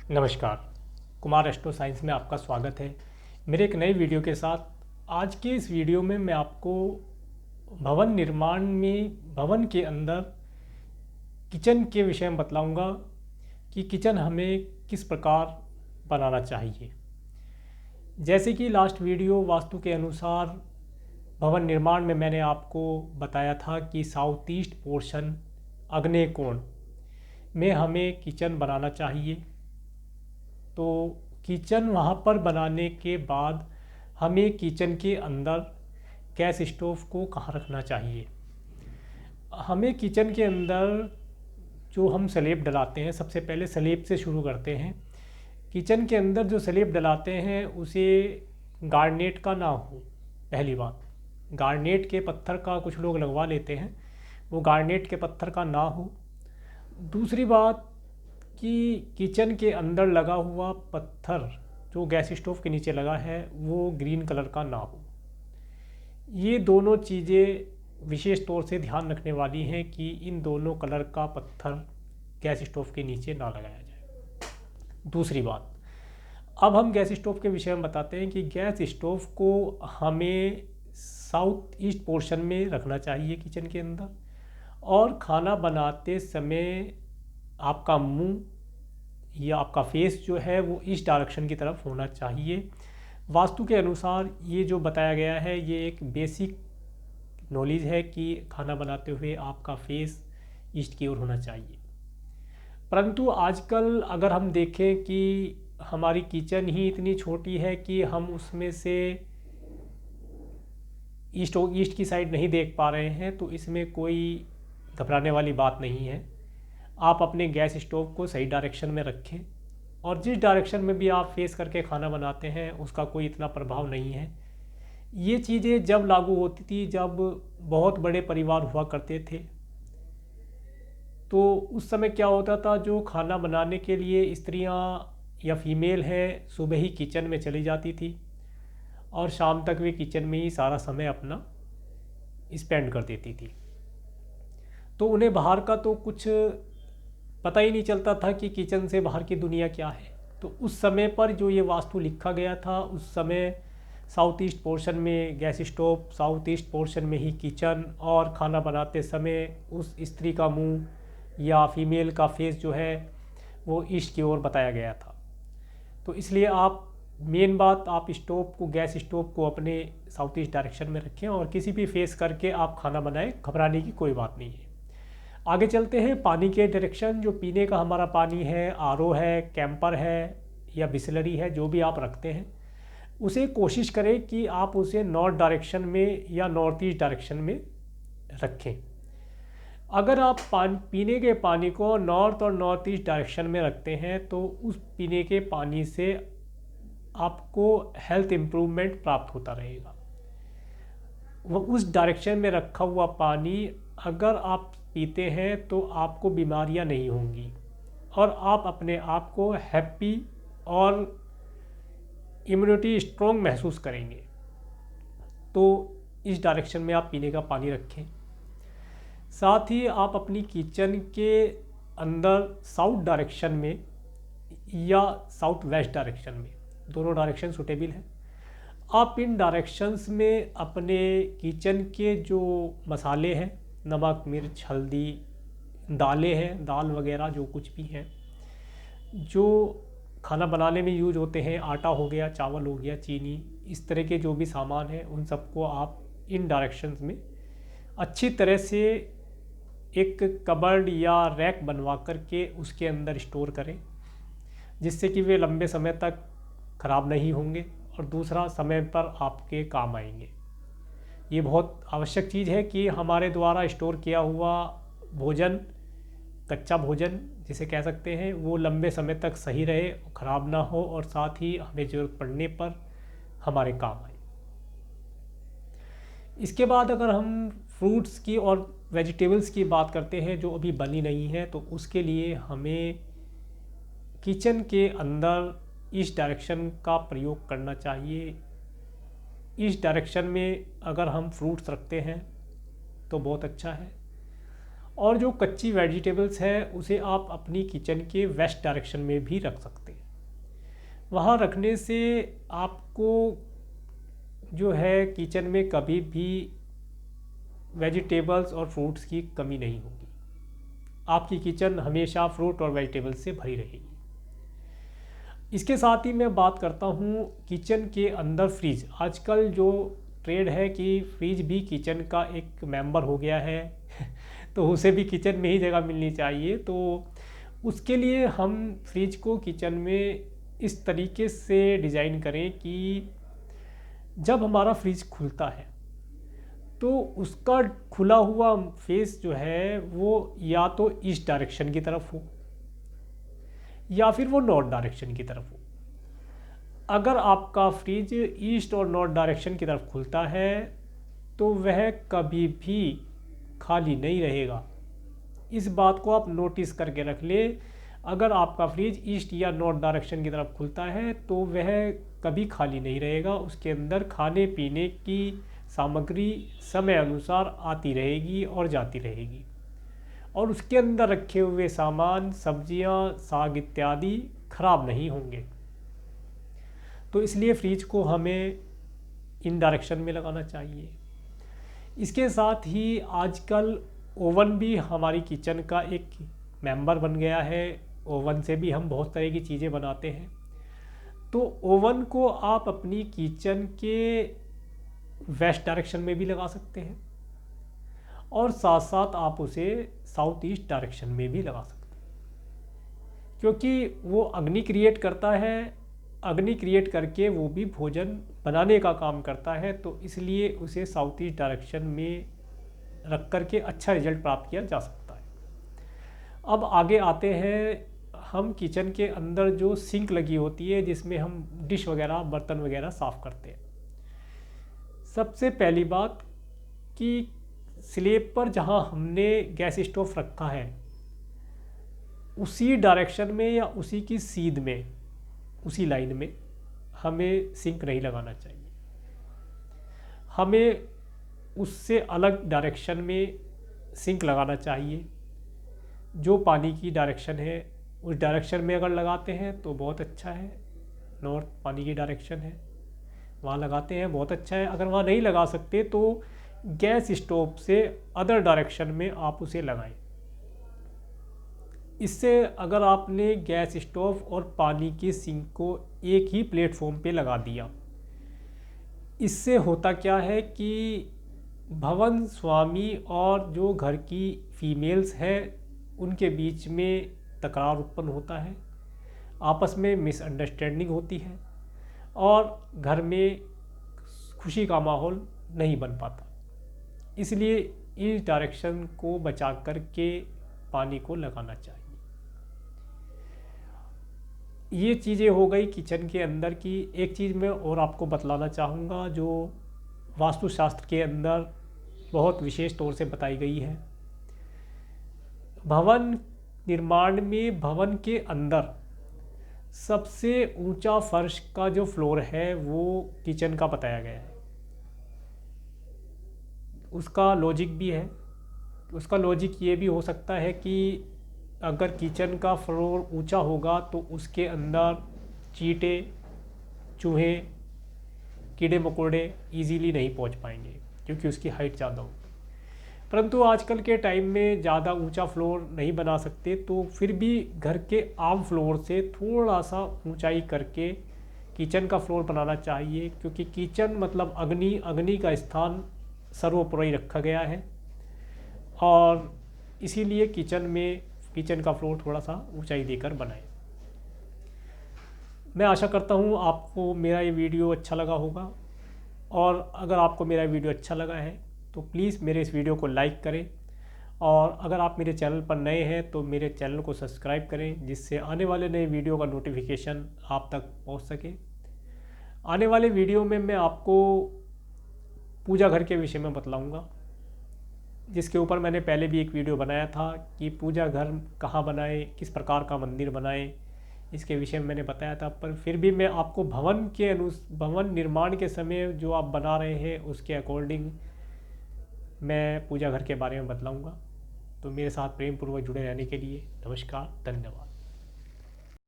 नमस्कार। Kumar astro science में आपका स्वागत है मेरे एक नए वीडियो के साथ। आज के इस वीडियो में मैं आपको भवन निर्माण में भवन के अंदर किचन के विषय में बतलाऊंगा कि किचन हमें किस प्रकार बनाना चाहिए। जैसे कि लास्ट वीडियो वास्तु के अनुसार भवन निर्माण में मैंने आपको बताया था कि साउथ ईस्ट पोर्शन आग्नेय कोण में हमें किचन बनाना चाहिए। तो किचन वहाँ पर बनाने के बाद हमें किचन के अंदर गैस स्टोव को कहाँ रखना चाहिए। हमें किचन के अंदर जो हम स्लैब डलाते हैं, सबसे पहले स्लैब से शुरू करते हैं। किचन के अंदर जो स्लैब डलाते हैं उसे गार्नेट का ना हो। पहली बात, गार्नेट के पत्थर का कुछ लोग लगवा लेते हैं, वो गार्नेट के पत्थर का ना हो। दूसरी बात कि किचन के अंदर लगा हुआ पत्थर जो गैस स्टोव के नीचे लगा है वो ग्रीन कलर का ना हो। ये दोनों चीज़ें विशेष तौर से ध्यान रखने वाली हैं कि इन दोनों कलर का पत्थर गैस स्टोव के नीचे ना लगाया जाए। दूसरी बात, अब हम गैस स्टोव के विषय में बताते हैं कि गैस स्टोव को हमें साउथ ईस्ट पोर्शन में रखना चाहिए किचन के अंदर, और खाना बनाते समय आपका मुंह या आपका फेस जो है वो इस डायरेक्शन की तरफ होना चाहिए। वास्तु के अनुसार ये जो बताया गया है ये एक बेसिक नॉलेज है कि खाना बनाते हुए आपका फेस ईस्ट की ओर होना चाहिए। परंतु आजकल अगर हम देखें कि हमारी किचन ही इतनी छोटी है कि हम उसमें से ईस्ट की साइड नहीं देख पा रहे हैं, तो इसमें कोई घबराने वाली बात नहीं है। आप अपने गैस स्टोव को सही डायरेक्शन में रखें, और जिस डायरेक्शन में भी आप फेस करके खाना बनाते हैं उसका कोई इतना प्रभाव नहीं है। ये चीज़ें जब लागू होती थी, जब बहुत बड़े परिवार हुआ करते थे, तो उस समय क्या होता था, जो खाना बनाने के लिए स्त्रियां या फीमेल हैं सुबह ही किचन में चली जाती थी और शाम तक वे किचन में ही सारा समय अपना स्पेंड कर देती थी। तो उन्हें बाहर का तो कुछ पता ही नहीं चलता था कि किचन से बाहर की दुनिया क्या है। तो उस समय पर जो ये वास्तु लिखा गया था, उस समय साउथ ईस्ट पोर्शन में gas stove, south east portion में ही किचन, और खाना बनाते समय उस स्त्री का मुंह या फीमेल का फेस जो है वो ईस्ट की ओर बताया गया था। तो इसलिए आप मेन बात, आप स्टोव को, गैस स्टोव को अपने साउथ ईस्ट डायरेक्शन में रखें और किसी भी फेस करके आप खाना बनाएं, घबराने की कोई बात नहीं है। आगे चलते हैं पानी के डायरेक्शन। जो पीने का हमारा पानी है, आरओ है, कैंपर है या बिसलरी है, जो भी आप रखते हैं, उसे कोशिश करें कि आप उसे नॉर्थ डायरेक्शन में या नॉर्थ ईस्ट डायरेक्शन में रखें। अगर आप पीने के पानी को नॉर्थ और नॉर्थ ईस्ट डायरेक्शन में रखते हैं तो उस पीने के पानी से आपको हेल्थ इम्प्रूवमेंट प्राप्त होता रहेगा। वो उस डायरेक्शन में रखा हुआ पानी अगर आप पीते हैं तो आपको बीमारियां नहीं होंगी और आप अपने आप को हैप्पी और इम्यूनिटी स्ट्रॉन्ग महसूस करेंगे। तो इस डायरेक्शन में आप पीने का पानी रखें। साथ ही आप अपनी किचन के अंदर साउथ डायरेक्शन में या साउथ वेस्ट डायरेक्शन में, दोनों डायरेक्शन सूटेबल है, आप इन डायरेक्शंस में अपने किचन के जो मसाले हैं, नमक, मिर्च, हल्दी, दालें हैं, दाल वगैरह जो कुछ भी हैं जो खाना बनाने में यूज होते हैं, आटा हो गया, चावल हो गया, चीनी, इस तरह के जो भी सामान हैं, उन सबको आप इन डायरेक्शंस में अच्छी तरह से एक कबर्ड या रैक बनवा कर के उसके अंदर स्टोर करें, जिससे कि वे लंबे समय तक ख़राब नहीं होंगे और दूसरा समय पर आपके काम आएंगे। ये बहुत आवश्यक चीज़ है कि हमारे द्वारा स्टोर किया हुआ भोजन, कच्चा भोजन जिसे कह सकते हैं, वो लंबे समय तक सही रहे, ख़राब ना हो और साथ ही हमें ज़रूरत पड़ने पर हमारे काम आए। इसके बाद अगर हम फ्रूट्स की और वेजिटेबल्स की बात करते हैं जो अभी बनी नहीं है, तो उसके लिए हमें किचन के अंदर इस डायरेक्शन का प्रयोग करना चाहिए। इस डायरेक्शन में अगर हम फ्रूट्स रखते हैं तो बहुत अच्छा है। और जो कच्ची वेजिटेबल्स है उसे आप अपनी किचन के वेस्ट डायरेक्शन में भी रख सकते हैं। वहाँ रखने से आपको जो है किचन में कभी भी वेजिटेबल्स और फ्रूट्स की कमी नहीं होगी। आपकी किचन हमेशा फ्रूट और वेजिटेबल्स से भरी रहेगी। इसके साथ ही मैं बात करता हूँ किचन के अंदर फ्रिज। आजकल जो ट्रेंड है कि फ्रिज भी किचन का एक मेंबर हो गया है तो उसे भी किचन में ही जगह मिलनी चाहिए। तो उसके लिए हम फ्रिज को किचन में इस तरीके से डिज़ाइन करें कि जब हमारा फ्रिज खुलता है तो उसका खुला हुआ फेस जो है वो या तो ईस्ट डायरेक्शन की तरफ हो या फिर वो नॉर्थ डायरेक्शन की तरफ हो। अगर आपका फ्रिज ईस्ट और नॉर्थ डायरेक्शन की तरफ खुलता है तो वह कभी भी खाली नहीं रहेगा। इस बात को आप नोटिस करके रख ले। अगर आपका फ्रिज ईस्ट या नॉर्थ डायरेक्शन की तरफ खुलता है तो वह कभी खाली नहीं रहेगा। उसके अंदर खाने पीने की सामग्री समय अनुसार आती रहेगी और जाती रहेगी, और उसके अंदर रखे हुए सामान, सब्जियां, साग इत्यादि खराब नहीं होंगे। तो इसलिए फ्रिज को हमें इन डायरेक्शन में लगाना चाहिए। इसके साथ ही आजकल ओवन भी हमारी किचन का एक मेंबर बन गया है। ओवन से भी हम बहुत तरह की चीज़ें बनाते हैं। तो ओवन को आप अपनी किचन के वेस्ट डायरेक्शन में भी लगा सकते हैं और साथ साथ आप उसे साउथ ईस्ट डायरेक्शन में भी लगा सकते हैं, क्योंकि वो अग्नि क्रिएट करता है। अग्नि क्रिएट करके वो भी भोजन बनाने का काम करता है। तो इसलिए उसे साउथ ईस्ट डायरेक्शन में रख करके अच्छा रिजल्ट प्राप्त किया जा सकता है। अब आगे आते हैं, हम किचन के अंदर जो सिंक लगी होती है जिसमें हम डिश वगैरह, बर्तन वगैरह साफ़ करते हैं। सबसे पहली बात कि स्लैब पर जहाँ हमने गैस स्टोव रखा है उसी डायरेक्शन में या उसी की सीध में, उसी लाइन में हमें सिंक नहीं लगाना चाहिए। हमें उससे अलग डायरेक्शन में सिंक लगाना चाहिए। जो पानी की डायरेक्शन है उस डायरेक्शन में अगर लगाते हैं तो बहुत अच्छा है। नॉर्थ पानी की डायरेक्शन है, वहाँ लगाते हैं, बहुत अच्छा है। अगर वहाँ नहीं लगा सकते तो गैस स्टोव से अदर डायरेक्शन में आप उसे लगाएं। इससे अगर आपने गैस स्टोव और पानी की सिंक को एक ही प्लेटफॉर्म पे लगा दिया, इससे होता क्या है कि भवन स्वामी और जो घर की फीमेल्स हैं उनके बीच में तकरार उत्पन्न होता है, आपस में मिसअंडरस्टैंडिंग होती है और घर में खुशी का माहौल नहीं बन पाता। इसलिए इस डायरेक्शन को बचा कर के पानी को लगाना चाहिए। ये चीज़ें हो गई किचन के अंदर की। एक चीज़ मैं और आपको बतलाना चाहूँगा जो वास्तुशास्त्र के अंदर बहुत विशेष तौर से बताई गई है। भवन निर्माण में भवन के अंदर सबसे ऊंचा फर्श का जो फ्लोर है वो किचन का बताया गया है। उसका लॉजिक भी है। उसका लॉजिक ये भी हो सकता है कि अगर किचन का फ्लोर ऊंचा होगा तो उसके अंदर चींटे, चूहे, कीड़े मकोड़े इजीली नहीं पहुंच पाएंगे क्योंकि उसकी हाइट ज़्यादा होगी। परंतु आजकल के टाइम में ज़्यादा ऊंचा फ्लोर नहीं बना सकते, तो फिर भी घर के आम फ्लोर से थोड़ा सा ऊंचाई करके किचन का फ्लोर बनाना चाहिए, क्योंकि किचन मतलब अग्नि, अग्नि का स्थान सर्वोपरि रखा गया है और इसीलिए किचन का फ्लोर थोड़ा सा ऊंचाई देकर बनाएं। मैं आशा करता हूँ आपको मेरा ये वीडियो अच्छा लगा होगा, और अगर आपको मेरा वीडियो अच्छा लगा है तो प्लीज़ मेरे इस वीडियो को लाइक करें, और अगर आप मेरे चैनल पर नए हैं तो मेरे चैनल को सब्सक्राइब करें, जिससे आने वाले नए वीडियो का नोटिफिकेशन आप तक पहुंच सके। आने वाले वीडियो में मैं आपको पूजा घर के विषय में बतलाऊंगा, जिसके ऊपर मैंने पहले भी एक वीडियो बनाया था कि पूजा घर कहाँ बनाएं, किस प्रकार का मंदिर बनाएं, इसके विषय में मैंने बताया था। पर फिर भी मैं आपको भवन निर्माण के समय जो आप बना रहे हैं उसके अकॉर्डिंग मैं पूजा घर के बारे में बतलाऊंगा। तो मेरे साथ प्रेम पूर्वक जुड़े रहने के लिए नमस्कार, धन्यवाद।